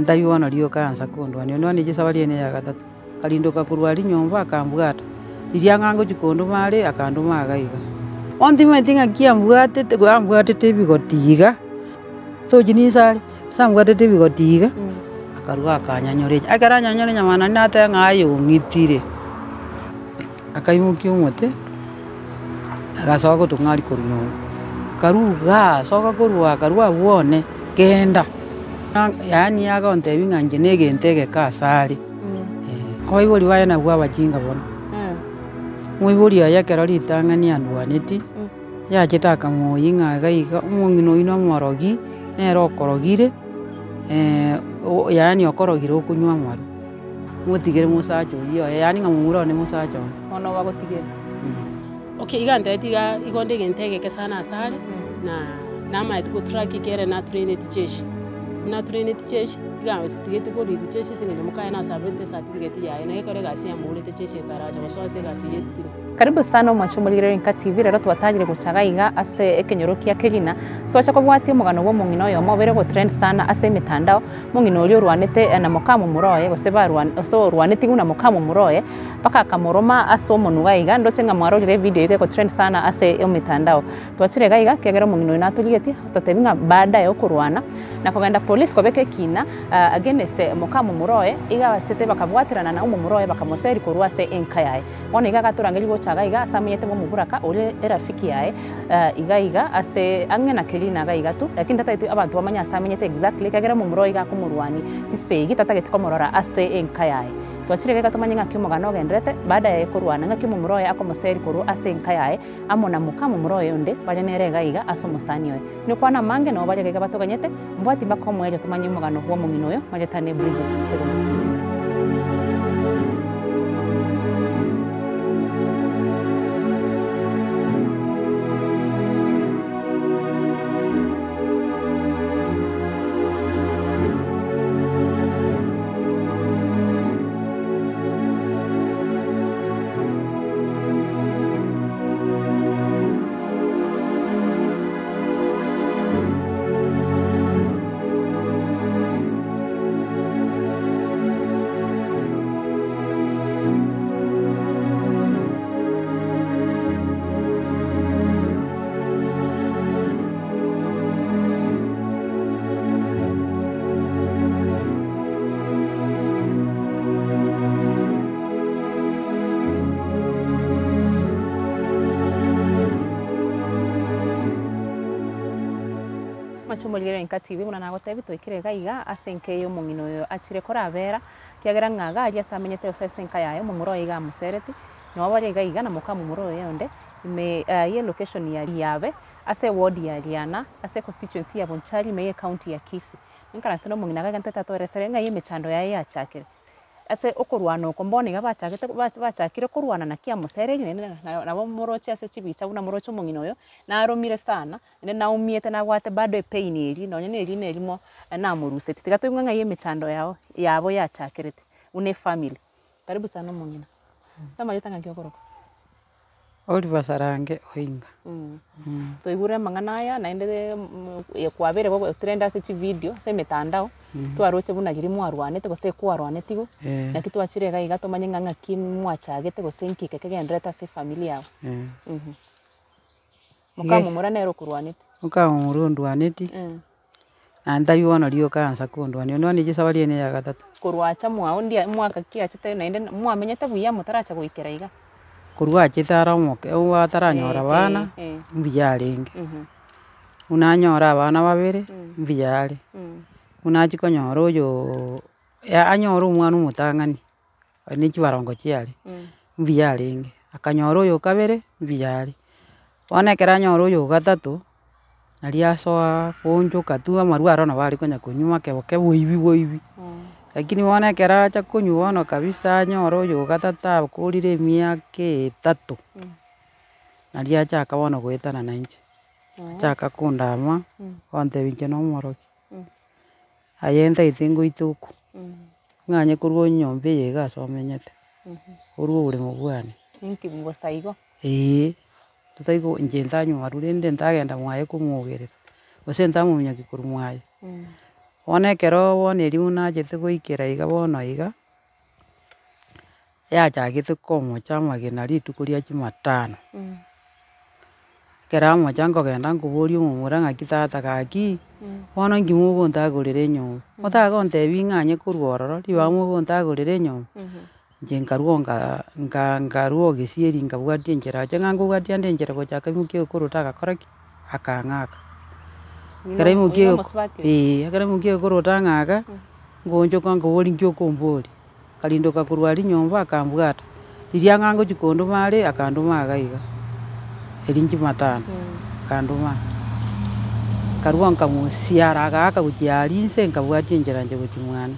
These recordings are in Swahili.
Andayuona rio kansa kundwa nio ni gisabari ne ya gatatu karinduka kurwari nyomba akambwata iria ngango chikondo mari akanduma agaiga ondi metinga kiambwatete gwambwatete bigotiga so jinisari samwatete bigotiga akarwa akanyanyore akaranyanyore nyamana nate ngayo ngitire akaimuki umuti agasoka tungari kurunyo karuga soka kurwa karwa wone kenda yani agonte binganje negentege kasari oibori waye na bwa bajinga bona mwibori ya kerori tangani anwaneti ya kitaka moyinga gaiga umungino ino morogi nero korogire yani okorogire okunywa mwaru mutigere musacho iyo yani ngamumuro ne musacho ono bagotigere okay igande tiga igonde gentege kesana asali na maiti go track kere na trained jeshi na trained jeshi igawe stigete go rigu jeshi singe mukaye na sabete certificate ya ina ikore gasi ya murete jeshi karaja baswase gasi yesti. Karibu sana mwachumulire Inka TV rero tubatagire gucagaiga ase ekenyorokia kelina socha ko bwati mugano bo mungino yo mobere go trend sana ase mitandao mungino uri rwanete na mukamu muroye goseba rwanete guna mukamu muroye paka kamoroma aso monugaiga ndoche ngamwarorire video ige go trend sana ase mitandao twachire gaiga kegero mungino inatuligeti totebinga baada yo kurwana na kugenda police kobeke kina against mukamu muroye iga bachete bakabwatirana na muroye bakamoseri kurwa se Inka yae wona iga gaturangeli chagaiga samenyete mu muburaka ule erafiki yae igaiga ase angena kelina gaiga tu lakini tata abantu bamanya samenyete exactly kagera mu muroyi ga kumurwani tisegi tata getiko morora ase Inka yae twachire gaiga tumanye ngaki mugano gendrete baada ya kurwana ngaki mu muroyi akomoseri kuru ase Inka yae amona mukamu muroyi onde bajenere gaiga aso musani yoy ni kwana mange no baje gaiga batoganyete mbwati bakomweje tumanye mugano huo mungino yo majetane Bridget Kerundi. Machumulire Inka TV muna nagotebi twikire gaiga asenke yo mungino yo achire korabera kiagera ngaga aje samenyete ose Inka yayo mu muroyi ga musereti no baje gaiga na mukamu muroyi yonde me ye location ya Yabe ase ward ya Liana ase constituency ya Bonchari me county ya Kisii nkara sino mungina ga ntata toresere nga ye mechando ya achakire ase okurwana ukombone ga bachakire kurwana na kia musereri na bo murochi ase chibicha buna murochi mungino yo na aromire sana ne na umiete na gwate bado pain eri no nyene eri nerimo na muruse tigato nga ye mechando yabo yachakirete une family karibu sana mungina sama yetanga kiokoroka Oliver Sarange Oinga to igure mangana ya na ende kwabere bo trend ase chi video se mitandao twaroche buna giri mwarwanete gose kwarwanete go na kitu achire gaiga to manye nganga kimwachagete gose nkike kegendreta se family yao mukamu muranero kurwanete mukamu murundwaneti andayuona rio kansa kundwa nio ni gisabari ne ya gatatu kurwacha mwao ndia mwaka kiachite na ende mwamenyete buya mutaracha guikira iga kurwa chitara moke wataranyora bana mbiyarenge unanyora abana babere mbiyare unachikonyora oyo anyora umwana umutangani ni kibarongo kiari mbiyarenge akanyora oyo kabere mbiyare onekera nyora oyo gatatu aliasoa konjoka tu amarwaro na bari konya kunyuma keboke boibi lakini wonekera cha kunyuona kabisa nyoro oyo gatata kurire miaka 3 nalia cha kabona gwetana na inje cha kakundama onte binke no moroki ayenda itingo ituku nganye kurwo nyombe yega somenyete urwo uri mubwane inki bwo saigo tutaigo njenta nyuma rurende ndagenda mwaye kumwogerera ose ntamumenya kikuru mwaye bono ekero bono erio nachete goikera iga bono iga yachagete komocha amagena rituko ria Jumatano. Ekero amocha nkogenda nkoboria omomura ng'aki tata gaki bono nki mogontagorera enyomba otagontebia ng'anye korwa ororo ribaga mogontagorera enyomba inche nkarwa gesieri nkabwatia enchera acha ng'a nkobwatia ande enchera gocha akaimokia egokorota agakora ki akang'aka. Ekero aimokia egokorota ang'aka ngonchoka nkoboria nki okombori akarindoka korwa aria nyomba akambwata riria ng'a ngochia kondoma are akandoma iga iga eria Jumatano akandoma nkarwa nkamosiara agaaka gochia aria nse nkabwatia enchera inche gochia mwane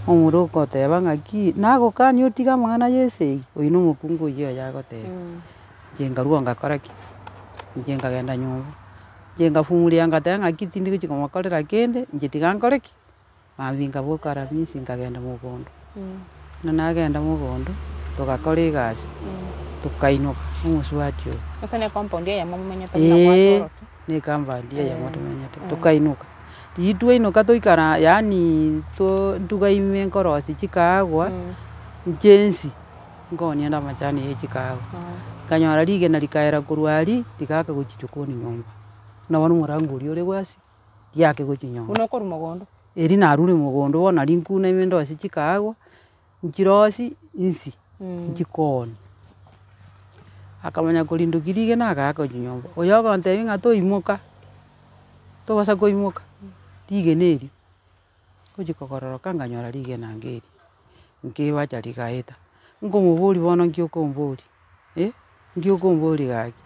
omomura okoteba ng'aki nagokania otiga mwana Yeso eyio oyio na omokungu oyio oyo agoteba inche nkarwa ngakora ki inche nkagenda nyomba inche ngafumuria ngateba ng'aki tindi gochia komokorera kende inche tiga nkore ki mambia nkaboka Aramisi nkagenda mogondo na nagenda mogondo togakora egasi tokainoka omosubati oyo ase na compound eyemo momenyete na ecompound eyemo tomenyete tokainuka riria twainoka toikara yaani ntuga ime enkorosi chikaagwa inche nsi nkonia nda amachani ya chikaagwa nkanyora rigena rikaera korwa aria rigaka gochia chokoni nyomba buna bono omorango oria ore bwasi riake gochia nyomba buna okorwa mogondo eria narure mogondo bono naria nkuna ime ndosi chikaagwa nchirosi nsi nchikoonia akamanya korindokia rigena agaaka gochia nyomba oyo ogontebia ng'a toimoka tobosa koimoka rigena erio ngochia kogororoka nkanyora rigena ngeria nkibacha rigaeta nkomoboria bono nki okomboria nki okomboria gaki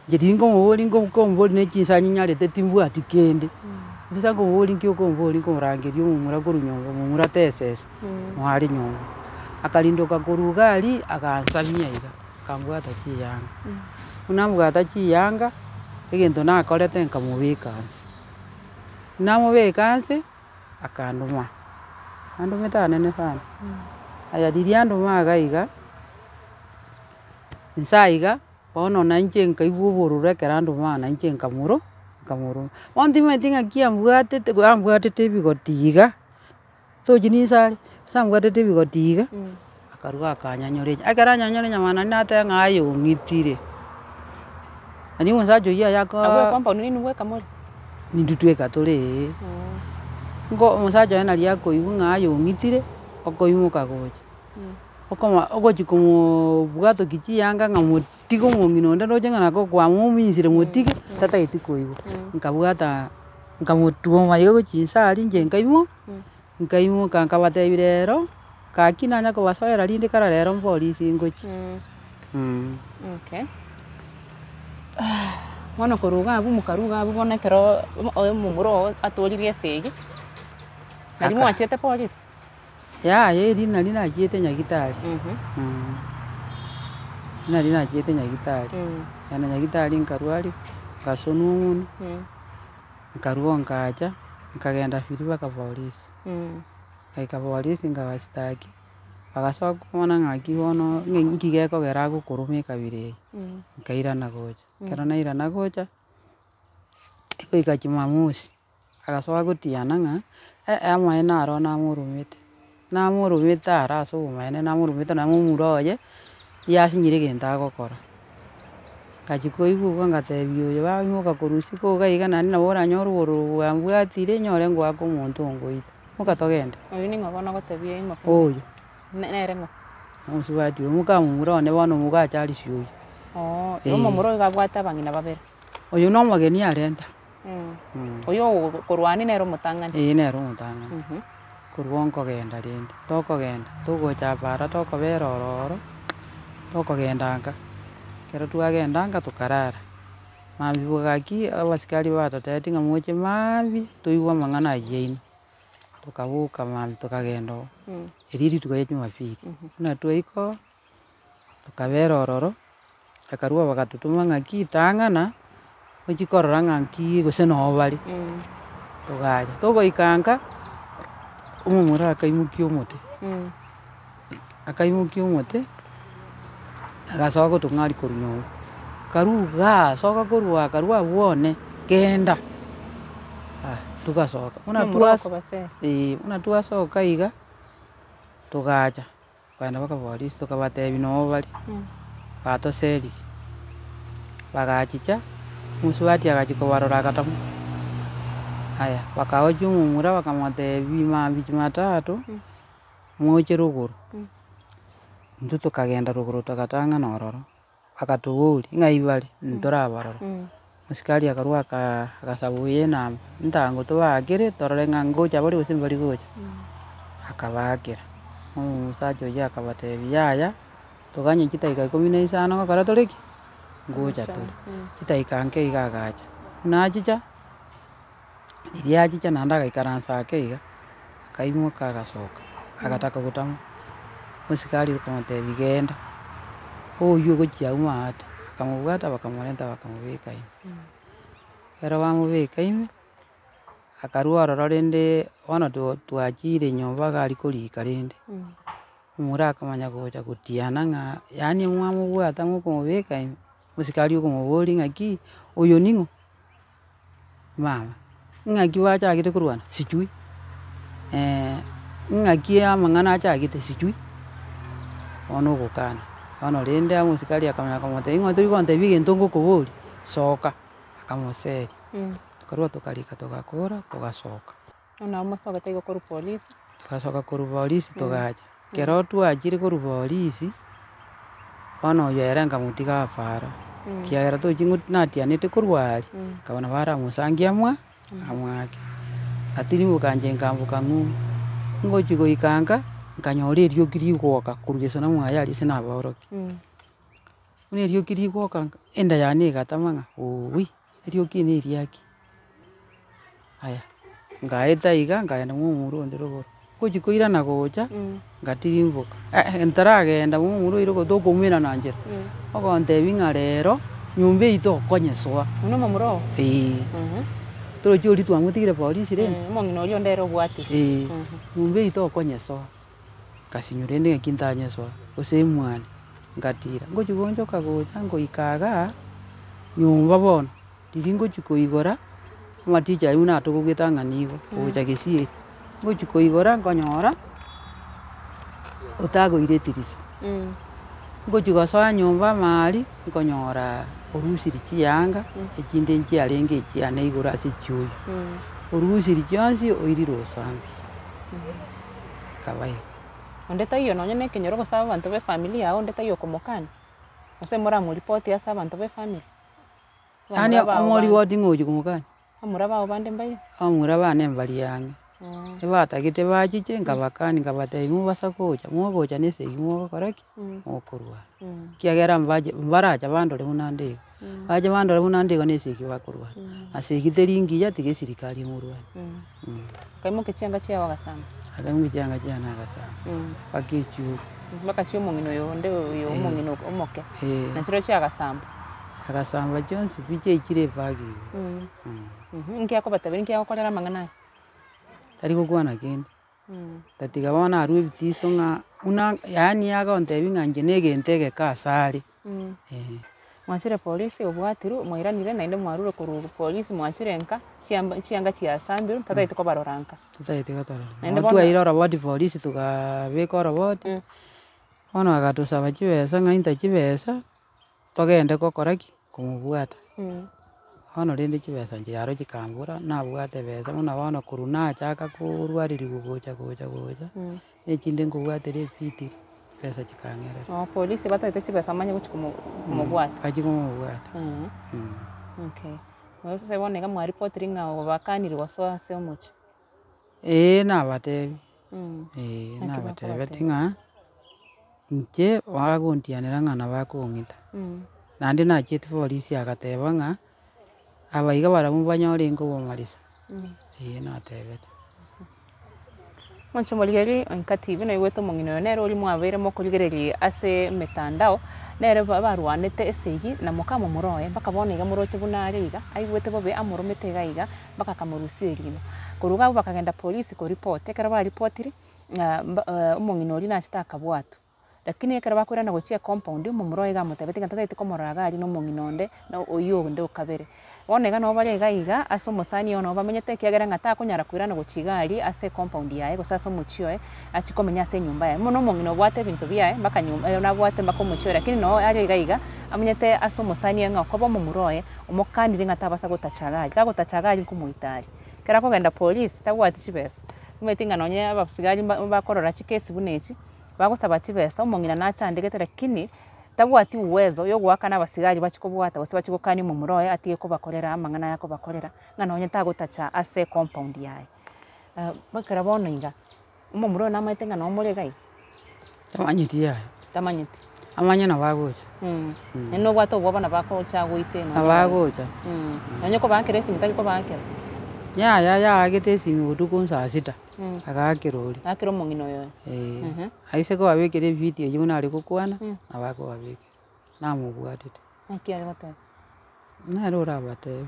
inche riria nkomoboria na echinsa nyinyarete timbwati kende mbusa nkomoboria nki okomboria nkomorangeria omomura korwa nyomba omomura tesesa noare nyomba akarindoka korwa iga aria agansabia iga akambwata chiyanga buna mbwata chiyanga egento nakorete nkamobeka nse namobeka nse akandoma andomete anene sana aya riria andoma iga nsa iga bono na inche nkaigwa obororo ekero andoma na inche nkamoroma bono timaeti ng'aki ambwatete ebigoti iga tochi ninsa are ase ambwatete ebigoti iga akarwa akanyanyora ekero anyanyora enyama naria nateba ng'a yong'itire nari omosacha oyio abwo compound nini bweka mori nindu tweka tore omosacha oyo nari akoigwa ng'a yong'itire okoimoka gocha ogochia komobwatokia chiyanga ng'a motige omong'ina onde roche ng'a nako kwamominsire motige tatageti koigwa nkabwata nkamotuoma iga gochia nsa aria inche nkaimoka nkabatebia rero gaki nanya kobasoera rinde kara rero mborisi ngochia bono korwa iga abwo mokarwa iga abwo bono ekero omomura ogo atoririe ase eyio nari mwachiete polisi eria nari nachiete nyagitari nari nachiete nyagitari na nyagitari nkarwa aria ngasonwa omono nkarwa nkacha nkagenda biru mpaka polisi ngaika polisi nkabasitaki bagasoka bono ng'aki bono nki gekogera agokoroma ekabira eye nkairana gocha ekero nairana gocha goika Jumamosi agasoka gotiana ng'a amaene aro namoromete ara ase obomaene namoromete na omomura oye yasinyire egento agokora ngachia koigwa igo ngatebia oyo baimoka korwa isiko iga naende nabo oranyore obororo bwambwatire nyore ngoaka omonto ongoite moka togende oyo ning'o bono ogotebia imoka oyo nere ng'o omosubati oyo mokamomura one bono mogacharisia oyo omomura oyo gabwate abang'ina babere oyo na omogeni arenta oyo korwania nere omotang'ani nere omotang'ani korwa nkogenda rende tokogenda togocha para tokobera ororo tokogendanga ekero twagendanga tokarara mambia bogaki abasikari batotebeti ng'a moche mambia toigwa amang'ana aywo tokaboka mambia tokagenda oo eria rituko ria Jumapili buna twaika oo tokabera ororo ekarwa bagatotoma ng'aki tang'ana gochia korora ng'aki gose noo bare togacha togoikanga omomura akaimokia omote agasoka gotong'aria korwa nyomba karwa iga asoka korwa akarwa abwone kenda tugacoka muna twacoka iga tugacha tukaenda baka polisi tukabatebi no bari batucerire bagachicha musubati agachiko barora agatamu haya bakaoja omumura bakamotebi mambichi matatu moche ruguru ntu tukagenda ruguru tugatanga nororo bakatuburi ng'ai bari nturabarora musikari akarua akasabuye namba ntango tubakire torore ng'a ngocha bari gose bari gocha akabakira musacha oyo akabatebi yaya tuganye chitaika 15 gokora toriki ngocha turi chitaika nke iga agacha nachicha riria achicha nanda agaikaransa ake iga akaimuka agacoka agataka gutamu musikari ukamutebi genda oyo gochia uma ate akamubwata bakamurenta bakamubika ime kero bamubika ime akarua ororo rende bono twachire nyomba gari korika rende omura akamanya gocha gotiana ng'a yaani mwamubwata mokumubika ime musikari okomobori ng'aki oyo ning'o mama ng'aki bachagete korwana sichui ng'aki amang'ana achagete sichui bono ogokana bono rende musikari akamenya akamotebia ing'o tori kontebia egento ngokobori soka akamoseria tukarua tukarika tugakora tugacoka nao mosogete igo korwa polisi tugacoka korwa polisi tugacha kero twachire korwa polisi bono oyo ere nkamutiga abaro kiagera tochi natianete korwa aria nkabona baramosangia amwake gatirimuka nche nkambuka ng'uma ngochi goikanga nkanyora erioki rigwoka korwa gese na mwaye aria ase naboroki buna erioki rigwoka enda yane egatama ng'a owei erioki ere eriaki aya ngaeta iga ngaenda momura onde rogoro gochi koirana gocha ngatirimbuka ntaragenda momura oire tokoumera na njera ogontebi ng'a rero nyomba eito okonyeswa muno momura oo torochi ori twamotigire polisi rende omong'ina oria ondere obwatire nyomba eito okonyeswa kasinyo rende ng'aki ntanyeswa gose mwane ngatira ngochi gonchoka gocha ngoikaga nyomba bono riria ngochi koigora amaticha aria buna atogogete ng'a nigo gocha gesieri ngochi koigora nkonyora otagoire tirisa ngochi gosoa nyomba mari nkonyora orusiri chianga echinde nchiarenge echiane igoro ase chioyo orusiri chionsi oirire osambi kabaye onde taiyo nonye na ekenyoro gosaba abanto ba efamili yao onde taiyo okomokani gose moramoripoti ase abanto ba efamili yaani omoripoti ng'ochi komokani amura bao bande mbayo amura bane mbari ang'e ebatagete bachiche nkabakani nkabatebi mobasa gocha mogocha na esegi mogokora ki mokorwana kiagera mbaracha bandore buna ndego bache bandore buna ndego na esegi bakorwana asegi teri ngiya tiga esirikari emorwane kaimoke chianga chiao agasamba agamu chianga chiana agasamba paka echiuru mpaka chio omong'ina oyo onde oyo omong'ina omoke nachiro chiagasamba agasamba chionsi bichaichire ebagi nki akobatabera nki agokorera amang'ana aya tari gokwana kende tatiga bono arwa ebitiso ng'a buna yaani agontebi ng'a inche na egento egeka ase are mwachire polisi obwatiru mwairanire naende mwarure korwa polisi mwachire nka chianga chiasambirwe tataete kobarora nka tataete kotorora twaire oroboti polisi tukabeka oroboti bono agatusaba chibesa ng'ainta chibesa togende gokora ki komobwata bono rende chibesa inche yaro chikambura nabwate besa buna bono korwa nachaka korwaririwa gocha echinde nkobwatera ebitiri chibesa chikang'erera polisi bataete chibesa manye gochi komobwata bachi komobwata okay ase bono iga mwaripotiri ng'a bakaniri gosoa ase omochi nabatebi nabatebeti ng'a inche bagontianera ng'ana bakong'ita naende nachiete polisi agateba ng'a abaiga barabwo banyore nkobomarisa natebete moncho morigeri Onka TV naigwete omong'ina oyo nere ori mwabeire mokorigereria ase emetandao nere barwanete esegi na mokama omoroe mpaka bono iga moroche buna are iga aigwete bobe amoromete iga iga mpaka akamorusia erino korwa abo bakagenda polisi koripoti ekero baripotire omong'ina oria nachete akabwatwa lakini ekero bakwirana gochia compound omomura iga motebeti gatataiti komorora gari no mong'inonde na oyo onde okabere bono iga no bare iga ase omosani ono bamenyete ekiagera ng'ata akonyara kwirana gochia gari ase compound yaye gose ase omochio oye achikomenya ase enyumba yaye mono omong'ina obwate ebinto biaye mpaka nabwate mpaka omochio lakini no are iga amenyete ase omosani ng'a okoba omomura oye omokanire ng'ata abasa gotacha gari gagotacha gari nkomoitari kera kogenda polisi tabwati chibesa omanyete ng'a nonye abasigari bakorora chikesi buna echi bagosaba chibesa omong'ina nachandegete lakini tabwati uwezo yo gwakana abasigari bachikobwata gose bachigokania omomura oye atige kobakorera amang'ana ya kobakorera ng'a nonye tagotacha ase compound yaye bakera bono iga omomura oyo namaete ng'a nomore iga tamanyeti yaye tamanyeti amanya nabagocha nobwate obwo bono bakocha goite nabagocha nonye kobakera esimi tari kobakera yaya yaagete esimi botuko saa sita agakera ori akera omong'ina oyo aise kobabekera ebibiti eyi buna ari gokwana nabakobabekera namobwatete naki ari goteba nare orabatebe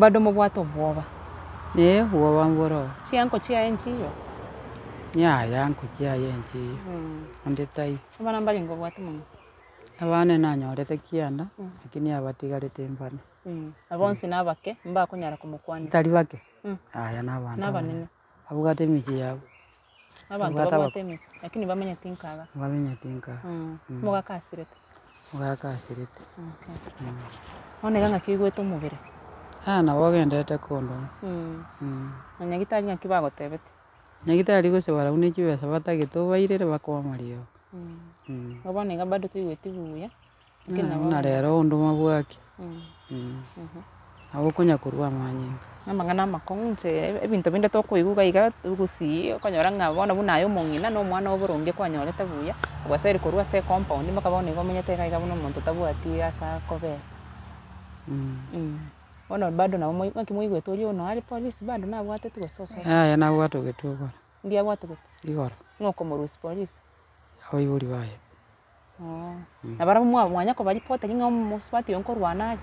bado mobwate obwoba obwoba mboro chianko chiaye nchiyo yaya nkochiaye enchiyo onde tai abana mbari ngobwate mono abana nanyorete kianda lakini abatigarete mbane abonsi nabake mbakonyara kumukwanira tari bake aya nabantu nabanene abugate miji yabo abantu babwate miji lakini bamenyete nkaga bamenyete nkaga mugakasirete mugakasirete one ganga kigwete omubere nabo gendete kondo nyagitari ng'aki bagotebete nyagitari gose baraune chibesa batagetobairere bakoamario obone iga bado tuigwete buya na rero undu mabwaki abo konya kurwa amanyinga amang'ana amakong'u nche ebinto binde tokoiguga iga gusii okonyora ng'a bono buna aye omong'ina na omwana oboronge kwanyorete buya gwaseri korwa ase compound mpaka bono iga omenyete iga buna omonto tabwati ase akobera bono bado nabo ng'aki moigwete oria ono ari polisi bado nabwatete gose ososo aya nabwate ogete ndiabwate ogete igoro ng'okomorusi polisi abo igori baye na bara mwanya kobaripoteri ng'a omusubati oyo nkorwana ari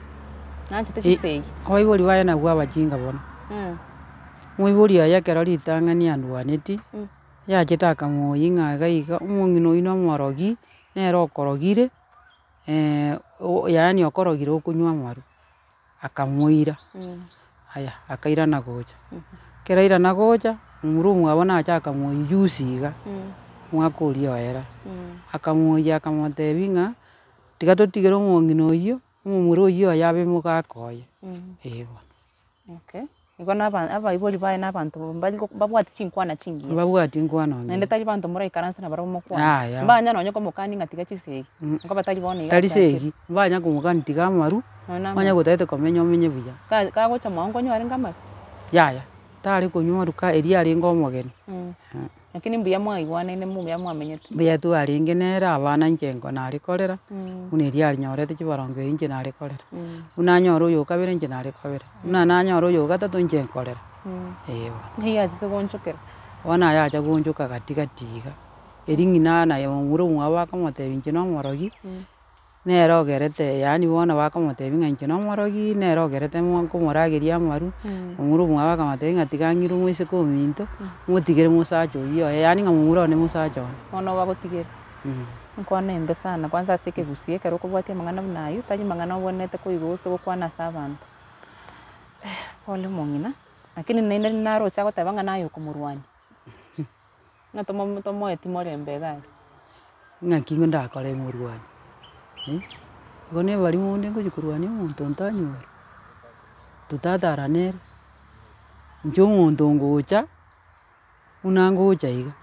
nanchete chisei abo igori baye nabwo abajinga bono moibori aya kero ritang'ani andwaneti yachete akamoyi ng'a iga omong'ina oyi nomorogi nere okorogire yaani okorogire okonywa amaru akamoira aya akairana gocha kera irana gocha omura omwabo nacha akamoyi juice iga mwaka oria oera akamoya akamotebi ng'a tiga totigere omong'ina oyio omomura oyio oyo abe mogaka oye bono igo abaibori baye nabanto babwati chinkwana chingiya babwati nkwana naende tari banto moraikaransa na bara omokwana mbanya nonye komokani ng'a tiga chisegi nko batari bono iga tari segi mbanya komokani tiga amaru manya gotagete komenya omenye buya kagocha mao nkonywa are ng'amaru yaya tari konywa amaru eria arenge omogeni lakini mbuya mwaigwanaine muya mwamenyete mbuya twarenge nere abana nche nare korera buna eria arinyorete chibarongo eyi nche nare korera buna anyora oyo okabere nche nare kobera buna nanyora oyo ogatato nche nkorera ng'ai yachete gonchokera bono ayacha gonchoka gati iga eri ng'ina naye omura omwabo bakamotebi nche nomorogi nere ogerete yaani bono bakamotebi ng'a nche nomorogi nere ogerete nkomorageria amaru omura omwabo bakamotebi ng'a tiga ng'ire omoiseke ominto motigere mosacha oyio oye yaani ng'a omura one mosacha one bono bagotigere nkwana embe sana kwanza ase ekegusi ekero okobwatia amang'ana buna aywo tari amang'ana obonete koigwa gose gokwana ase abanto pole omong'ina lakini naende narocha goteba ng'a naye okomorwania ng'a tomoeti morembe iga ng'aki ndakora morwani igo nebari monde ngochi korwania omonto ntanyora totataranere inche omonto ngocha buna ngocha iga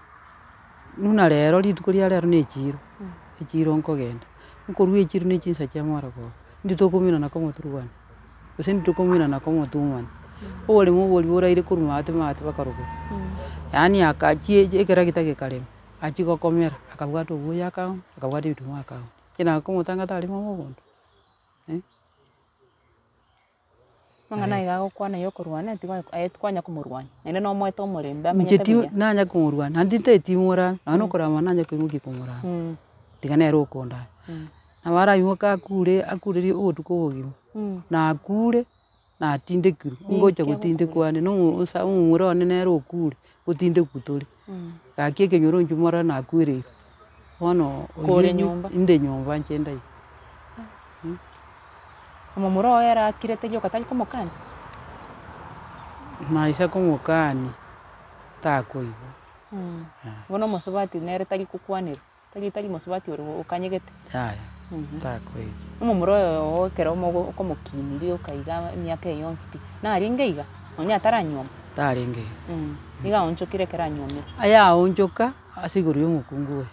buna rero rituko ria rero na echiro nkogenda nkorwa echiro na chinsa chia maragoba nditokominana komoturwania gose nditokominana komotumani oboremo obori boraire korwa mate bakarogora yaani akachie ekera gitagekarema achigokomera akabwata obuya akago akabwata ebitumo akago kina komotanga tarimo mogondo mang'ana iga gokwana yokorwana tiga twanya komorwania naende nomoete omorembe amenyete buya nanya komorwania andi taetimora nano korama nanya koimuki komorana tiga nere okondana nabara aimoka akurerie obotuko obogima nakure natindekirwe ngocha gotindekwane omomura one nere okure otindekwa tore gaki ekenyoro njumora nakwire bono Kore nyumba. inde nyumba nchenda Omomuro era akirete gyo katali komokani. naisa komokani takoigo Bono mosubati nere tali kukwanira. Tali mosubati ore ukanyegete. yaya takoigo Omomuro o kero mo komokini ukaiga myaka yonsi. Na aringeiga. Onya taranyoma. tarenge Iga onchokire kera nyomira. aya onjoka asiguru omukungu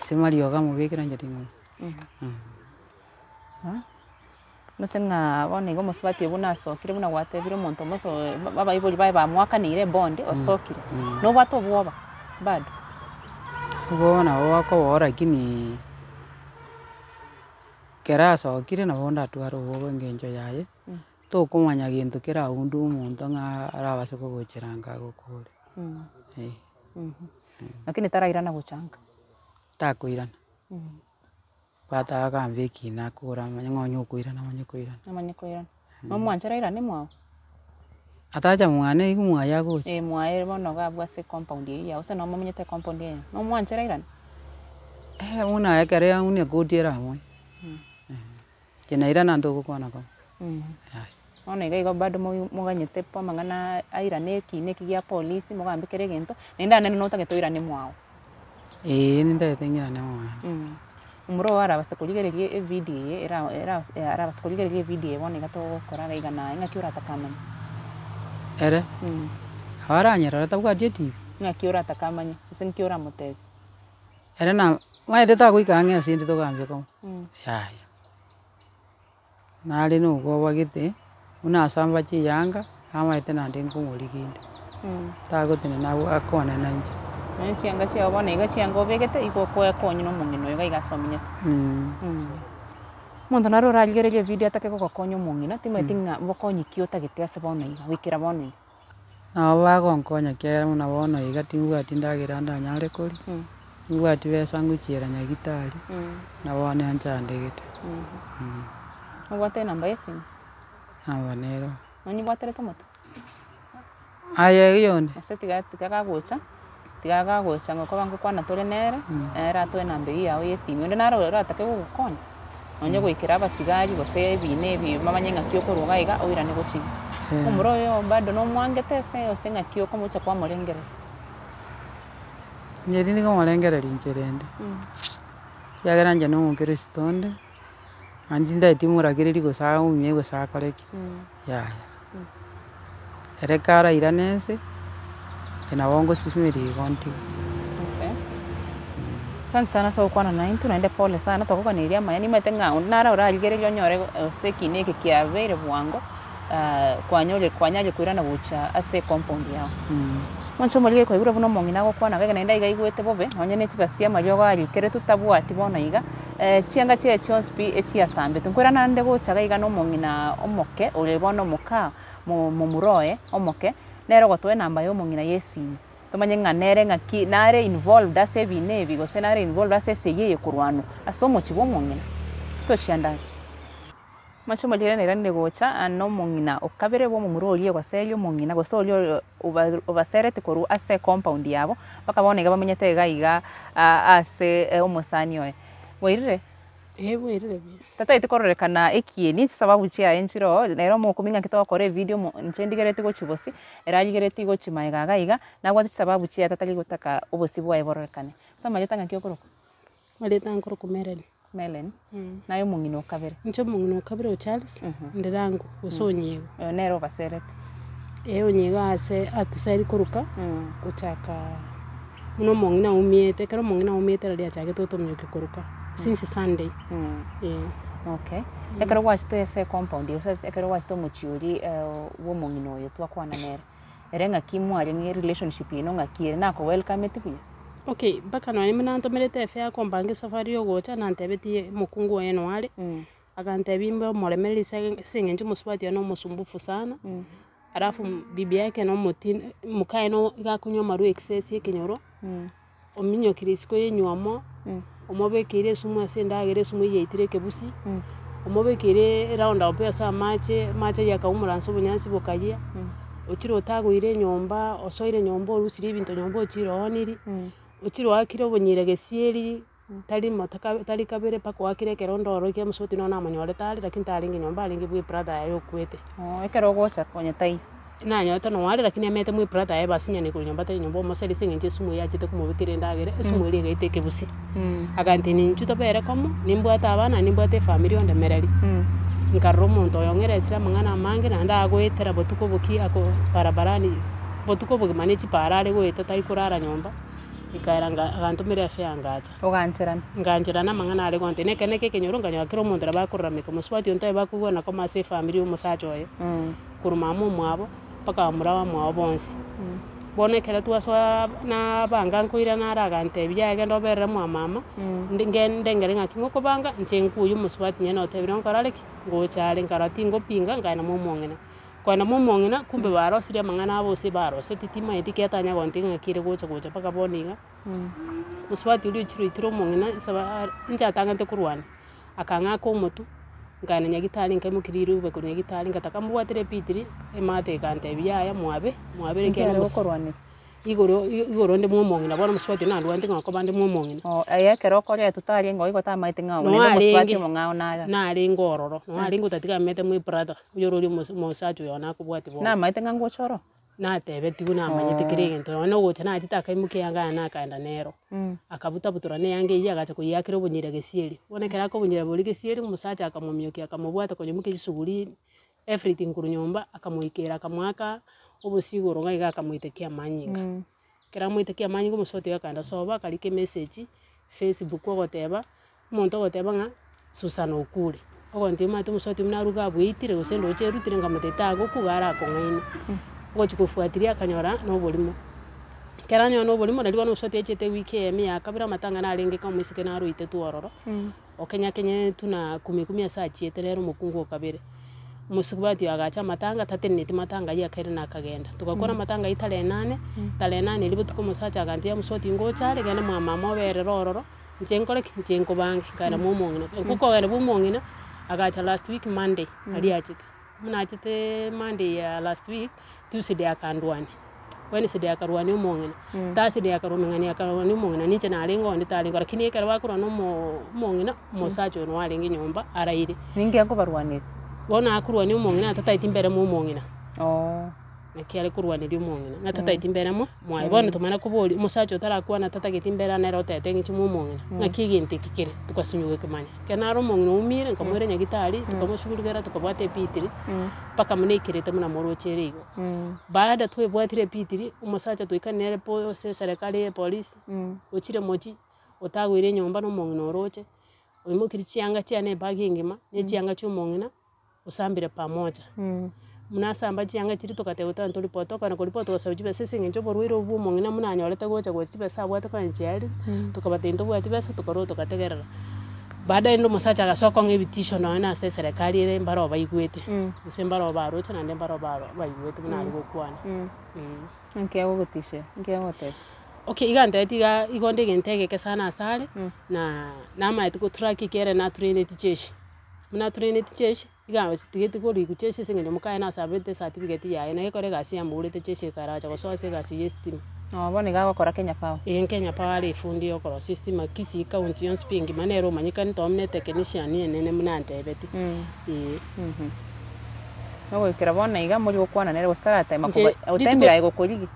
semarioga mubekera njaringo Musenga bone go mosubati obuna sokire buna gwatebire omonto moso baba iboli ba mwakanire bonde osokire. No bato bwoba bado. ubona wako lakini kera sokire na bonda twaro wowe ngenjo yaye tokumanya gintu kera undu umuntu nga arabase kugocheranga gukure Lakini tarairana guchanga. takuirana bataga mveki na kura manyo kuirana manyo kuirana Amanye koirana. No mwanchera irane mwao. ataja mwane igumwaya goche Mwae bono gabwa se compound ya ose no mamenyete compound ya. No mwanchera irane. una yakare une godiera mwe kena irana ndo kwana ko Ona iga bado muganyete po mangana airane kine kigia polisi mugambikere gento. Nenda nene no tageto irane mwao. ninde tengira ne mwe Umuro arabase kuligererie video era arabase kuligererie video bone gato koraga igana inga kiura takamanya. ere haranyera tabwa dieti Inga kiura takamanya isen kiura mutezi. ere na mwaete ta kuikange asindi to gambye ko yaya nari no go wagite una samba chi yanga amaite na ndengu muliginde tagotene na akona nanje Chianga chia bone iga chianga obegete iko kwa konyi no mungino iga igasominya. Muntu naro raligererie video atake ko konyo mungina timetinga bokonyi kiota gete ase bone iga wikira bone. na bagonkonya kera muna bono iga timwa tindagira ndanyare kuri ngwati besa nguchira nyagitari na bone anchandegete Ogwate namba yesimu. abanero Nonyi bwatere tomato. aye yone Ase tigaga gocha ngoko bangu kwana tore nere era twe namba yawe yesimu ndo naro rero atake gukonya. Nonye gwikira abasigari gose bine bi mamanyenga kyoko rugaiga oirane gochi. Omuro yo bado no mwangete se osenga kyoko mucha kwa morengere. nyeri ni komorengera rincherende yagera nje no Kristo anjinda timuragiriri gosaga umye gosaga koreki yaya ere kara iranense ena wongo sisumiri konti Asante sana so kwana na intu naende pole sana toko ni iria maya ni metenga nara uraligererio nyore seki neke kia vere bwango kwanyaje kuirana gucha ase compound yao Moncho molige kwa ibura buno mongina go kwana vega naenda iga igwete bobe onye ne chibasia majogo ari kere tutabwati bona iga chianga chie chonspi echia sambe tunkwera nande gucha iga no mongina omoke ule bono moka muroe omoke nero gotwe namba yo mongina yesi tomanye nganere ngaki nare involved ase bine bigo senare involved ase seye kurwano asomo chibo mongina to shianda macho malire nera negocha no mongina okabere bo mumurolie kwa selio mongina go solio obaserete koru ase compound yabo bakabone bamenyete gaiga ase omosanyo wairire Bwirire tata itikorrekana ekieni sababu chia enchiro nero mokuminga kitokore video nchendigerete gochibosi erayigerete gochimaiga gaiga nagwa sababu chia tata ligotaka obosi bwa eborrekane sama yetanga kyokoroko maleta nkoro kumereni Melen nayo mungino okabere ncho mungino okabere Charles ndirangu usonyego nero baserete onyego ase atusari koruka guchaka muno mongina umiete kero mongina umiete rali achake totomyoke koruka since Sunday okay ekero wachite ese compound ekero wachite mochiori wo mongino yo twakwana nere erenga kimwari ngi relationship ino ngakire nako welcome tipi okay baka no imina ntomerete efe akombange safari yo gocha nantebetie mukungu eno wale akantebimba molemeli sengenje musubati no musumbufu sana alafu bibi yake no mutin mukae no igakunywa maru excess yekenyoro ominyo kirisiko yenywamo omobekire sumu asendagere sumu yeitire kebusi omobekire round up ya sa mache yakaumuranso bunyansi bokajia ochire otagwire nyomba osoire nyomba orusire ebinto nyomba ochironiri ochire wakire obonyire gesieri tari kabere paka wakire kerondoro kia musoti no namanyore tari lakini taringe nyomba aringe bwe brother yayo kwete ekero gocha konya tai na nyota no wale lakini amete mwe brother yayo basinya ni kunyomba tai nyomba moseri singe sumu yachite kumubikire ndagere sumu iri gaiteke busi agante ni nchuto bere komo nimbwata abana nimbwate family onde mereri nkarro muntu oyongera esira mangana mange na ndagwetera botuko buki ako barabarani botuko buki manechi parare gweta tai kurara nyomba ikairanga agantumire afi angacha nganjirana mangana ari gonte neke kenyoro nganya kiro muntu abakuramika muswati ontaye bakugona ko mase family umusachoye kuruma mwabo paka murawa mwabo bonsi bonekera twaswa na banga nkuira na ragante byage ndoberera mwa mama ndengere ngakimo kubanga ncenkuyu muswati nyene otebira nkarareki ngochare nkarati ngopinga ngana mumongena kwana mumongena kumbe barosiria mangana abose barose titima etiketanya gonte ngakire gocha paka boniga muswati uri chiro itiro mongena saba njatangante kurwana akanga ko mutu ngana nyagitali nkemukiriru ube kunya gitali ngataka mubwatire pitiri emate kante byaya mwabe rekera gukorwane igoro ndi mumongena bona muswati na ndwande ngako bande mumongena ayekero kore tutari ngo igota maite ngao ni muswati mongao na ari ngororo no ari ngutatika mete mwe brother uyorori musacho yona kubwati bona na maite ngango choro na tebe tibu na manyite kirege no gocha na atita kaimuke yanga na kaenda nero akabuta butura ne yange iya gacha kuyakira obunyire gesieri bonekera ko obunyire buri gesieri musacha akamumyokia akamubwata ko nyimuke isuguri everything kurunyomba akamuikera akamwaka obusigoro ngaiga akamuitekia manyinga kera muitekia manyinga musoti yakanda soba kalike message Facebook ogoteba umuntu ogoteba nga Susana Okure ogonti mate musoti mnaruga bwitire gusendo cherutire ngamuteta gukugara kongaina gochikufuatiria kanyora no bolimo keranyo no bolimo ndali bano sote echete wiki emi akabira matanga na arenge ka musike na ruite tuororo okenya kenye tuna kumikumi asa chiete rero mukungu okabire musikubati agacha matanga tateneti matanga ya kaire na kagenda tukakora matanga itale 8 libo tukomusacha agantia musoti ngochare gana mama bere rororo njenko bange kana mumongina kuko wera bumongina agacha last week Monday ali achite munachite Monday ya last week Tuesday akandwani Wednesday akarwani umongina Thursday akarumengani akarwani umongina niche na alingo nditalingo lakini ekera bakura no mongina musacho no alingi nyomba araire ningi yako barwani bona akurwani umongina tata itimbere mu umongina nakiare kurwani ri umongina na tata itimbere mu mwai bona tumana kuboli musacho tarakuwa na tata gitimbera na rote tengi mu umongina nakiginte kikire tukasunyuge kimanya kenaro umongina umire nkamwere nyagitari tukamushugurugera tukabwate pitiri paka munekirete muna morocheri igo baada twebwatire pitiri umusacha tuikanere po serikali police ochire mochi otagwire nyomba no umongina oroche oyimukiri chianga chiane bagingima ne chianga cy'umongina usambire pamoja munasamba chianga chiri tukateuta ntolipoto kana kulipoto sabujibe sese ngenjo borwiro ubumongina munanyorete gocha gochibe sabwate kwa nchiari tukabatendo bwati besa tukaro tukategerera baada ndo musacha gasoko ngebitisho na serikali ire mbaro bayigwete usembaro barocha na ndembaro bayigwete munali gokwana nkiago gutishe nkiago te okay iganda etiga igonde gentege kesana asale na maiti ko track kere na train ticheshi muna train ticheshi igawe tigeti ko ri kucheshi singe mukaye na sabete certificate yae na ekore gasi ya mure ticheshi karacha ko so se gasi estim bone gago kora Kenya Power Kenya Power ifundi okoro system akisi county on sping manero manyika ntomne technician nene munante ebeti no kera bona iga muri gukwana nere gustara time ko utembira igo koligi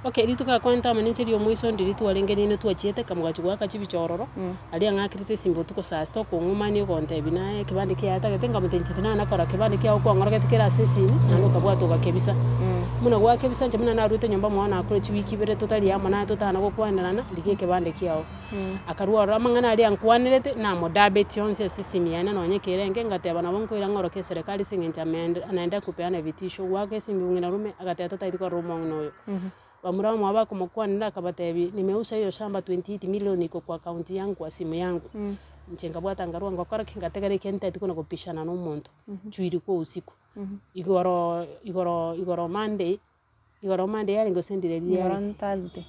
okay rituka kwenta maninche rio mwiso ndiritu alengeni ne tuachiete kamugachi gwaka chibichororo ali angakirite simbo tuko saa stock ngumani gonte binae kibandi kia ata getenga mutenchite na nakora kibandi kia uko ngora getikira asesini nando kabwato gakebisa muna gwakebisa nje muna narute nyomba mwana akore chiwiki bere totali amana totana gokwanirana ndike kibandi kiao akarua ramangana ali ankwanirete na modabe tionse asesimi yana no nyekirenge ngateba na bonko irangoro ke serikali singenja mende anaenda kupeana vitisho gwake simbi ngina rume agateta taitiko rumo ngono bamura mwaba kumukwanira akabatebi nimeusa hiyo shamba 28 milioni iko kwa account yangu kwa simu yangu nchenga bwata ngarwa ngakora kingategere kente tiko nakupishana no muntu chuiri ko usiku igoro Monday igoro Monday yari ngosendire Igoro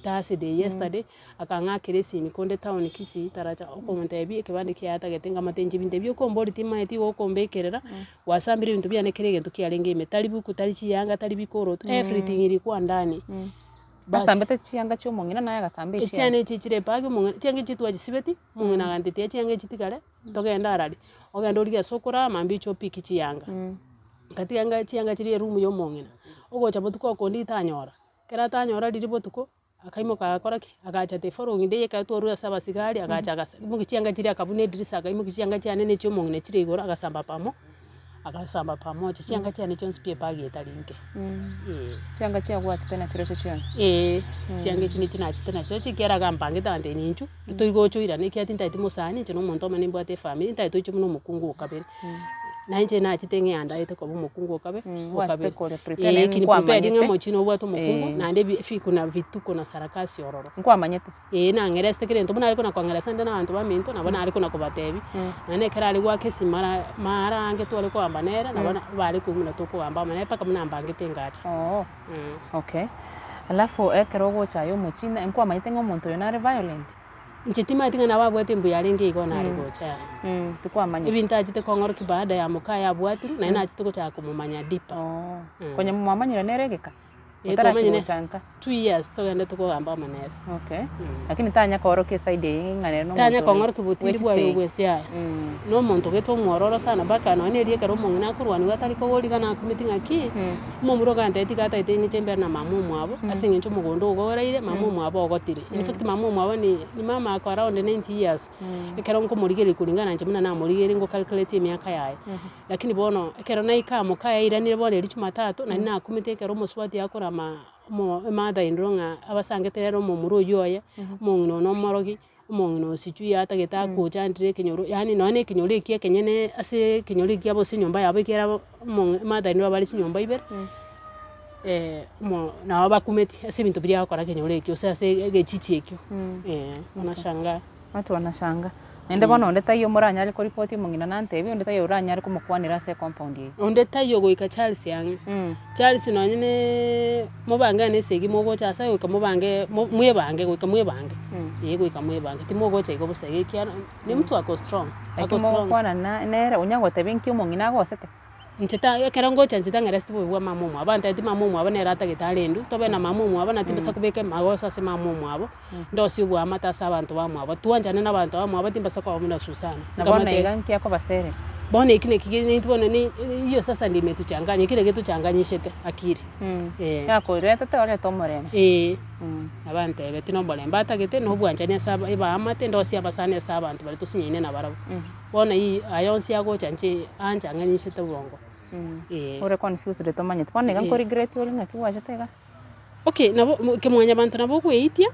Thursday yesterday akang'akire esimi konde town Kisii taracha okomontebi ekebande kiatagete ngamatenji binde biokombori timaeti gokombekerera wasambire bintu bianekere egento kiarenge ime tari buku tari chiyanga tari bikoro everything iri kwa ndani Gasambete chiyanga chyo mongina naye gasambe echiane chichire page mongina chiange chitwa chisibeti mongina gantete chiange chitikare togenda arari ogenda origia sokora mambi cho piki chiyanga katiganga chianga chiri room yo mongina ogocha botuko kondi tanyora kera tanyora riri botuko akaimoka akora ki agacha te following day katwarura saba sigari agacha mugichianga chiri akabune dirisa akaimokichianga cyane ne cyo mongina chiri igora agasamba pamoja chianga cyane cyo spie page etarinke chianga chia gwati tena chiro cyo chianga kini tena cyo chikera gampange tande ninchu toigocho ira ne kiatinta itimosani chino monto mane mbwate family nta itoicho muno mukungu okabere nanje na chitenge anda ite ko mukungu okabe kini prepare nga mochino bwato mukungu nande kuna vituko na sarakasi ororo nkwa manyete na ngereste kire nto bana ariko nakwangara sande na bantu baminto na bana ariko nakubatebi nane kera ali gwa kesi mara ange tu ariko ambanera na bana bali kumuna to ko amba mane paka muna ambange tengacha okay alafu ekero gocha yo mochina nkwa manyete ngo muntu yonare violent nchitima tinga na babwate mbu yarenge igona ari gocha tukwamanya ibintu ajite kongoro kibada ya mukaya bwatiru na ina ajite gocha kumumanya dipa kwenye mumamanyira neregeka Utamanyine 2 years togende tukogamba manere lakini tanya koroke side ngane no tanya kongoro kibutiri bwa yugwese ya no muntu geto mwororo sana baka no nerie kero mungina kurwani watari ko woliga na kumitinga ki mumuro gante tikata itenye chember na mamu mwabo asinge ncho mugondo ugoreire mamu mwabo ogotire in fact mamu mwabo ni mama ako around 90 years ekero nko murigeri kulingana nje muna na murigeri ngo calculate miaka yae lakini bono ekero naika mukaya iranire bone richu 3 na nina kumitekero muswati yakora mother in ronga abasangetero mu muruyoya mungino no morogi mungino sichu yata geta kuja ndire kinyoro yani none kinyori kiye kenyene ase kinyori kiya bose nyomba yabe kera mother in bali nyomba ibere mo na abakumeti ase bintu biri akora kinyori kiyo ase gechichi ekyo unashanga watu wanashanga ende bono ndeta yo muranya ari ko report mungina nante bi ndeta yo uranya ari kumukwanira se compound ye ndeta yo goika Charles yange Charles no nyine mubanga ne segi mogo cha sa goika mubange muyebange goika muyebange ye goika muyebange timogo cha igo busege kia ni mtu ako strong kwana na nere unyagote binki mungina gosete ncheta kerongo chanchita ngeresti bwa mamumu abanta ati mamumu abana rata gitalendu tobe na mamumu abana timbasa kubeke magosa se mamumu abo ndosi bwa amata sa abantu bamwe abo tuanjane na abantu bamwe abatimbasa kwa muna Susana ngabona iganki yako basere bone ikine kigene tubone ni iyo sasa ndime tuchanganye kile kitu changanyishete akiri yako reta te ole tomorema abante beti no bole mbata gete no bwanjane saba iba amate ndosi abasane saba abantu bali tusinyine na barabo bona yi ayonsi yago chanche anchanganyishete bongo ore confused tomanye twane ganko regret ole ngakiwaje tega nabo kemwanya bantu nabo kweyitia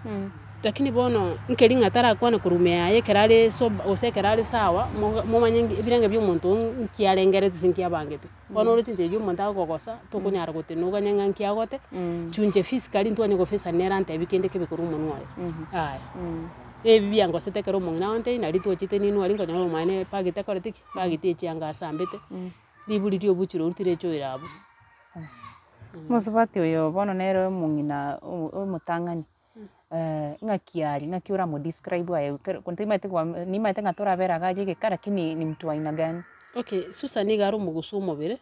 lakini bono nkelinga tara kwana kurumea ye kerale so ose kerale sawa mumanye birenge by'umuntu nkialengere tusinkia bangete bono rucinje y'umuntu agogosa tukunyara gote nuga nyanga nkiagote chunje physically ntwanye go fesa nerante bikende kebikuru umuntu wayo byango setekero mungina onte na rito chite ninu alingo nyama mane pagite koretiki pagite chianga sambete libuli dio buchiro urtire cho irabo musubati oyo bono nero mungina umutangani ngakiura mo describe ayo kuntimete kwa nimete ngatora vera gaje gekara kini ni mtu aina gani Susa ni garo mugusu mubire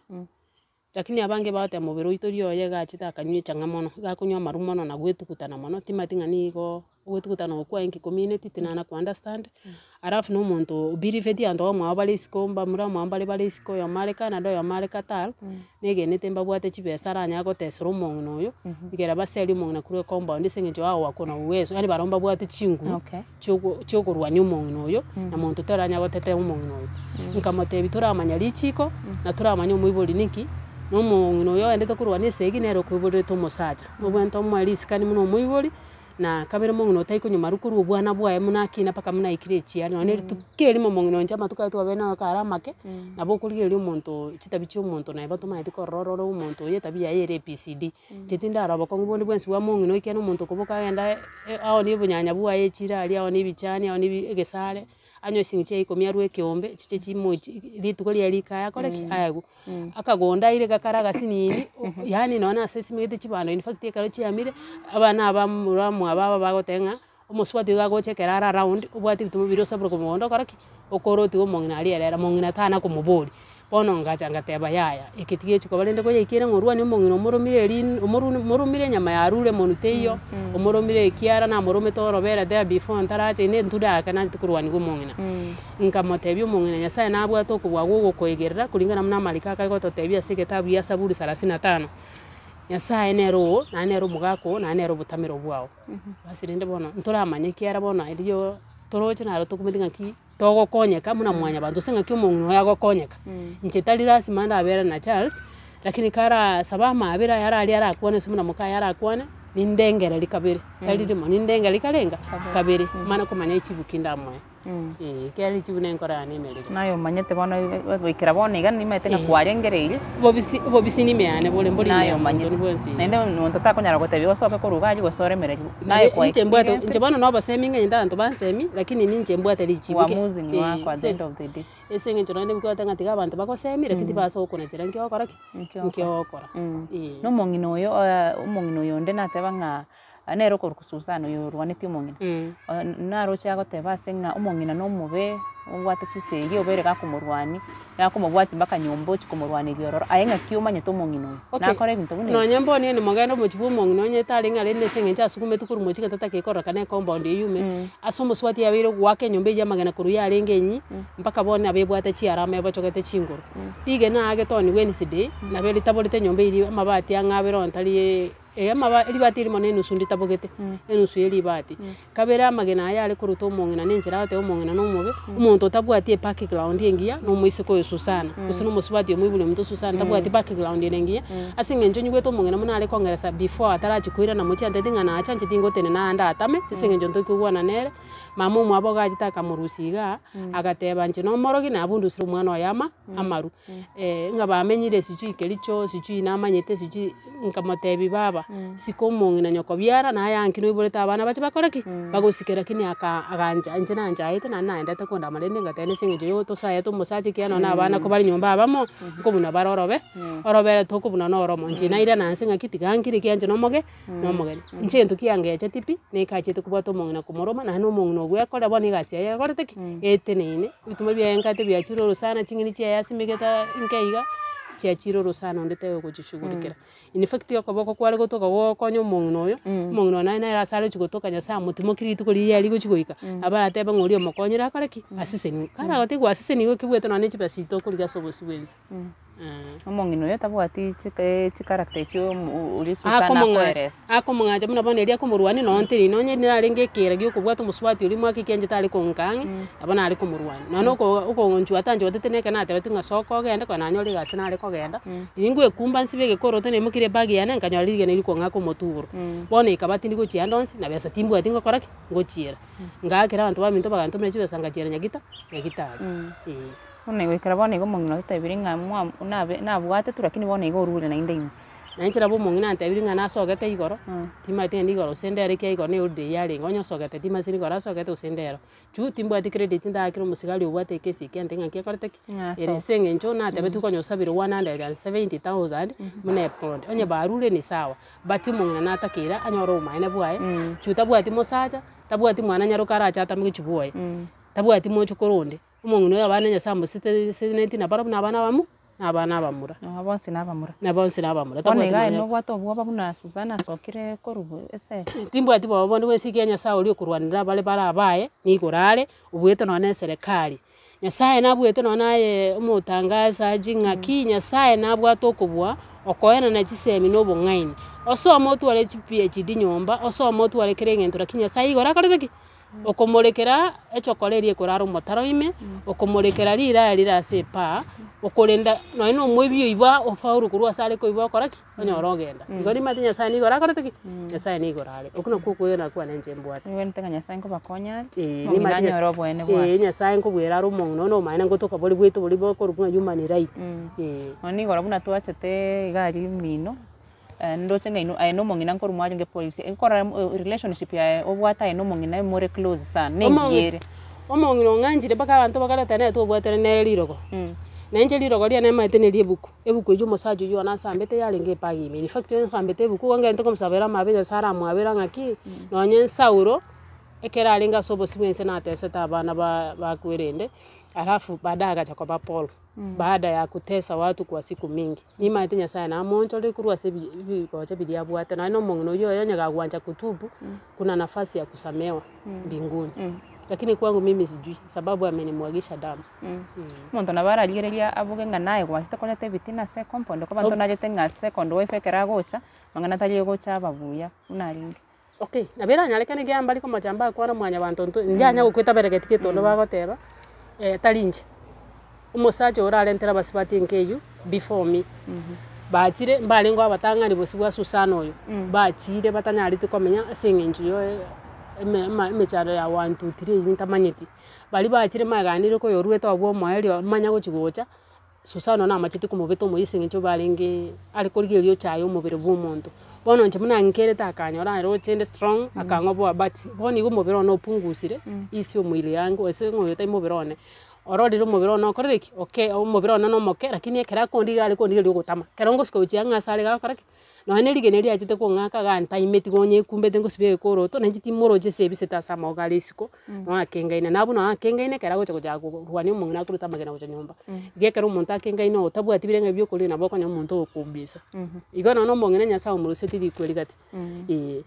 lakini abange bate mubiro itorio ye gachita kanywe changamono gakunywa marumono na gwetukutana mono timatinga nigo gwetukutana kwa inki community tinana ku understand arafu no muntu birifeti ando mwabale isikomba mura mwambale bale isiko ya mareka na do ya mareka tal nege netemba bwate chibesara nyako tesero mongo yo igera baseli mongo na kure compound sengejo aho wakona uwezo yani baromba bwate chingu choko rwanyu mongo yo na muntu teranya gotete mongo yo nkamote bitura amanya lichiko na tura amanya muiboli niki no mongo yo endete kurwane segi nero kuibole to mosaja mubwento mwalisi kani muno muiboli na kabere mongo taiko nyuma rukuru bwana bwaye munakina paka muna ikirechi yani one tukeli mongo njama tukaitu abena karamake na bokuri ri umuntu kitabichi umuntu na ibatuma yitiko rororo umuntu ye tabia yere PCD jitinda arabo ko ngubondi bwensi bwa mongo ikeno umuntu kuboka yenda aho ni bunyanya bwaye chira ali aho ni bichani aho ni egesare anyo singiche ikomia rwe kiombe chiche chimo rituko ria rikaya kore agu akagonda ile gakaraga sinini yani nona assessment chibano in fact ekaro chiamire abana abamuramu ababa bagotenga omuswati gagochekera ara round obwati bitumubiro sabro komondo karaki okoroti omongina ali era mongina tana komobori bono ngachanga teba yaya ikitige chiko balende ko yikire ngorwa ni mongina omoromire rin omoromire nyama ya rure monuteyo omoromire kiara na morome toro bera there before ntarache ine ntuda kana tukurwani go mongina nkamotebi omongina nyasaye nabwa to kubwa gogo koigerera kulingana na malika ka gototebia sigetabu ya saburi 35 nyasaye nero na nero mugako na nero butamiro bwao basi rinde bono nturamanye kiara bono iriyo toroche na rotukumitinga ki togo konyeka muna mwanya bantu senga kyo mungno yago konyeka nchitali rasima ndabera na Charles lakini kara sabama abira yara ali yara kuone simuna muka yara kuone nindengere likabiri talirimo nindengere likalenga kabiri mana kumanya ichibukinda mwe kali chibune nkora nene nayo manyete bono gwikira bono igani nimetenga kwarengereire bobisi nimeane bole mboli nayo manyete nende muntu takonyara gotebia osoke kurugaji gosoremereri nayo kwa nchembwato nchebano no baseminga nyinda nto bansemi lakini ni nchembwato lichibuke uamuzi ni wako at the end of the day esenge nchonande bikotanga tiga abantu bakosemi lakini baso okonachira nkiokora nkiokora no mongino oyo nde natebanga anero korukususana yo rwaneti omongina naroche agoteba senga omongina no mube obwate chisegi obereka kumurwani yakumubwati mbaka nyombo chikumurwani ryororo ayenga kiumanye to mongino nakora ebintu bune no nyambo ni mogendo mochibu mongino nyetali ngale nde senga ncha sukume tukuru mochika tatake ikora kana compound yume asomo swati yabiro gwake nyombe ya magana kuru ya rengenyi mpaka bone abebwate chiarama yabachokete chinguru ige na age toni Wednesday na beli tabolite nyombe iri amabati angabero ntali maba libati iri monene nusundi tabogete enusu yeli bati kabera magena aya ari kuruto mongina nenjira ate omongina no mobe umuntu tabwati park ground yengia no muise ko Susana usino musubati omwibule muntu Susana tabwati park ground yengia asinge njo nyugweto mongina muna ari kongeresa before atarachi kuira na muchi ante tinga na acha nchitingo tene na anda atame asinge njo ntokugwa na nere mama mu aboga agitaka murusiga agateba nje no morogi na abundu siru mwana wa yama amaru ngaba amenyire sichu ikelicho sichu inamanyete sichu nkamotebi baba siko mongina nyoko byara na yankino iboleta abana bache bakoreki bagosikera kini aganja nje na njaite na naenda takonda malende ngatene singe yo to saya to musaje kiano na abana ko bali nyomba abamo ko buna barorobe orobere to ko buna no oromo nje na ira na singa kitigangire kianje no moge nje ntu kiangeje tipi ne kachete kubwato mongina kumoroma na no mongino gwe akora boni gasi ya korete etenene bituma byankate byachiro sana chingini chia yasimigeta nkeiga chiachiro sana ndete kujishughulikira in fact yakoboko kwale gotoka gokonyo mongino na rasale chigotoka nyasa mutimo kiritu kuri yali gochigoika abara tebe ngori omokonyira kareki asiseni kara gotigwa asiseni go kibweto na nechi basito kuri gasobo siwenza omongino yo tabwati chikarakter chyo uri Susana Queres akomongaje muna bone eria komurwani no ntiri no nyeni narenge kera gyo kubwata muswati uri mwaki kenje tali konkangi abana ari komurwani no uko nchu atanje watene kana ate batinga soko genda kana nyori gasina ari kogenda ingwe kumba nsibege korote ne mukire bagi yana nkanyori rige ne liko ngako moturo bone ikabati ndiko chiandonsi na besa timbu atinga koraki ngochiera ngakira abantu baminto baganto mechi besanga chera nyagita one wekera bone go mongino tabiri ngamwa nabwate turakini bone go rure na indeni nanchira bo mongina tabiri ngana sogete igoro timate ndi igoro sendere ke igoro ne urde yale ngonyo sogete timasiri igoro sogete usendero chu timbu ati credit nda akiro musigali obwate kesi kente ngake korteki ere senge ncho na tabetu konyo sabiro 170,000 mune pond onye barure ni sawa bati mongina natakira anyoro maine bwae chu tabwati mosaja tabwati mwana nyaro karacha tamiki chibuoye tabwati mocho koronde omongino yabana nyasambo site na barabu na bana bamu abana bamura abonse nabamura tonega no gwato bwa babuna Susana sokire korubu ese timbu ati bo bondo wesi Kenya sawo ri kurwanira bale bara abaye ni gorale ubwete no na serikali nyasaye nabwete no naye umutangaza jinga kinya saye nabwato kubwa okoena na chisemi no bongaini oso motu wale PhD nyomba oso motu wale kirengentura kinya sayi gora kareteki okomorekera echokolerie kuraro motaro ime okomorekera rira sepa okolenda no ino mwebio iba ofauru kurwa sale ko iba koraki onyorogenda ngori matinya sani gora koraki nyasani gorale okuno kukwera kwa nenje mbwate niwe ntenga nyasani ko bakonya ni matinya nyoro ene bwa nyasani ko bwera ro mongno no maina ngotoka boli bweto boli boko rukunga human right oni gora buna twachete igari mino ndoche no mongina nkoro mwaje nge police nkora relationship ya obwata no mongina more close sana nengiyere omong'ino ng'anjire mpaka abantu bakareta ne tobwatere ne rirogo nenje rirogo ria nemaete ne riebuku ebuku ejo mosajo yo nasambete yarenge pagi ime in fact yo nasambete ebuku ngente komsabera mabere sara mwabera ngaki nonye sauro ekera alinga sobo sibwense na teseta abana bakwerende alafu baada agacha kwa Paul baada ya kutesa watu kwa siku mingi nima atinya sana amoncho likurwa sebi koja bidia bwate na no mong'ino yo nyaga gwanja kutubu kuna nafasi ya kusamewa mbinguni lakini kwangu mimi sijui sababu amenimwagisha damu muntu nabara aligereria abuge nganaye kwa sitakolete bitina second pondo kwa muntu najete nga second wefe keragocha mangana taje gocha babuya unaringe okay nabera nyalekane gyambali ko majamba kwa na mwanya bantu njanya gukwita bereketike tondo bagoteba talinje umusaje orarentera basibati nkeyu before me bachire mbali ngo abatangani bosibwa Susana oyo bachire batanyarite komenya asengenju yo emechano ya 1 2 3 intamanyeti bali bachire maganire ko yoruete obwo moeri manya gochigocha Susana na amachiti kumubito muyisengenju balenge ari korigerio chayo mubere bw'omuntu bono nche muna nkerete akanyora ro chende strong akangobo abati boni go mubero no pungusire isi omwili yangu ese ngoyota imubirone orori ro mubiro no koreki okay mubiro no moke lakini ekera kondi gari kondi ri gutama kerongo siko chianga sare ga koreki no ene rigeneri achite ko ngaka ganta imeti gonye kumbete ngo sibe ko roto na njiti moroje se biseta sama ogali siko no akengaine nabu no akengaine kera gocha gocha rwani umungina kuruta magena gocha nyumba gekero umuntu akengaine otabu atibire ngebyo kuri nabo konya umuntu okumbisa igona no mongene nyasa umuruseti dikweli gati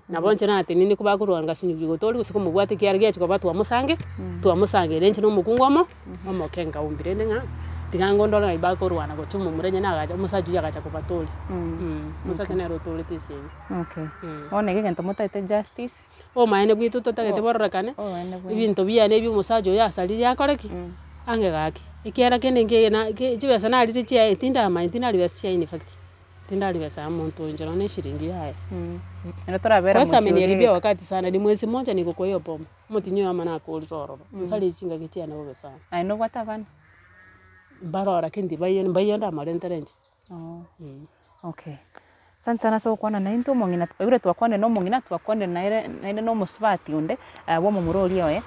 nabo nche na ati nini kubakurwanga sinyu gotori gusiko mubwate kyari gyachi ko batu amusange renche no mukungwamo omokenga umbire nga tigango ndora ibakorwana go chumu murenye nagacha musaju yagacha ko batoli musacha ne rotole tisinga okay one gento mutaite justice maene bwitu totagete borrakane ibinto biyane byo musaju yasali yakoreki ange gaki ikiara kene ngena jibesa na riri chia tinda maintina ribesa in fact tinda ribesa muntu njero ne shiringi haya ndo torabera kwa sameni ribia wakati sana ni mwezi mmoja niko kwa hiyo bomu mutinyo amana ko roro musali chinga kitia na bobe sana I know what avana barora kindi bayonda marenterenje okay sana so kwana na into mongina ure twakwane no mongina twakwane na no musbati unde wo mumurori oye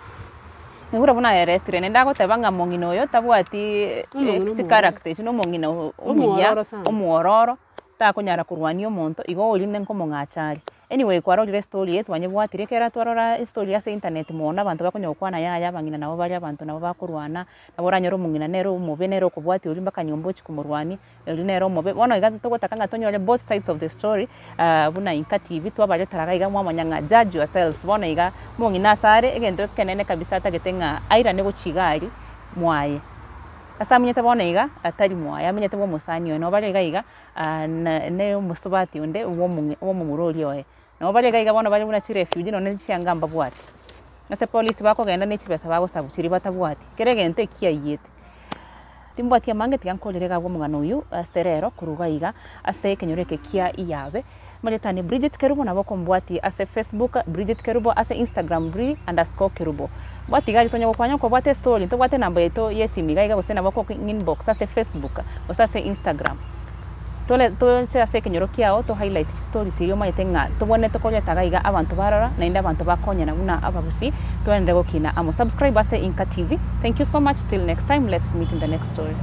ngura buna eresire nenda gotebanga mongino oyo tabwati character no mongino umuororo ta kunyara kurwania omonto igo urinde nkomongachari anyway kwarorire story yetu wanyebwatire kera twarora story ya internet mona abantu bakonyokwana yaya bangina nabo bari abantu nabo bakurwana nabo ranyoro mungina nero umubenero kubwati uri mbaka nyombochi kumurwani erinero mobe bona igato togotakanga tonyore both sides of the story buna Inka TV twabare taraga iga mwamanyanga judge yourselves bona iga mungina sare egendo kenene kabisa tagetenga aira nego chigari mwaye asa minyete bona iga atari mwaya minyete bo musanyo no bari iga ne musubati unde wo mumurori oye no bari iga bona bari buna chi refugee no ne chiangamba bwati ase police bako genda ne chibesa babo sabuchiri batabwati keregente kiayete timbwati amange tigankolere gabo mugano uyu serero kuruga iga ase kenyoreke kia iyabe maletani Bridget Kerubo nabo kombwati ase Facebook Bridget Kerubo ase Instagram _Kerubo bwati gali sonyo kwanya ko bwate story to bwate namba yeto yesimiga iga bose nabo ko inbox ase Facebook ose Instagram to ase kenyorokia o to highlight stories iyo mayetenga to bone to kolya tagaiga abantu barora na inda abantu bakonya na buna ababusi to ende gokina amo subscribe ase Inka TV. Thank you so much, till next time, let's meet in the next story.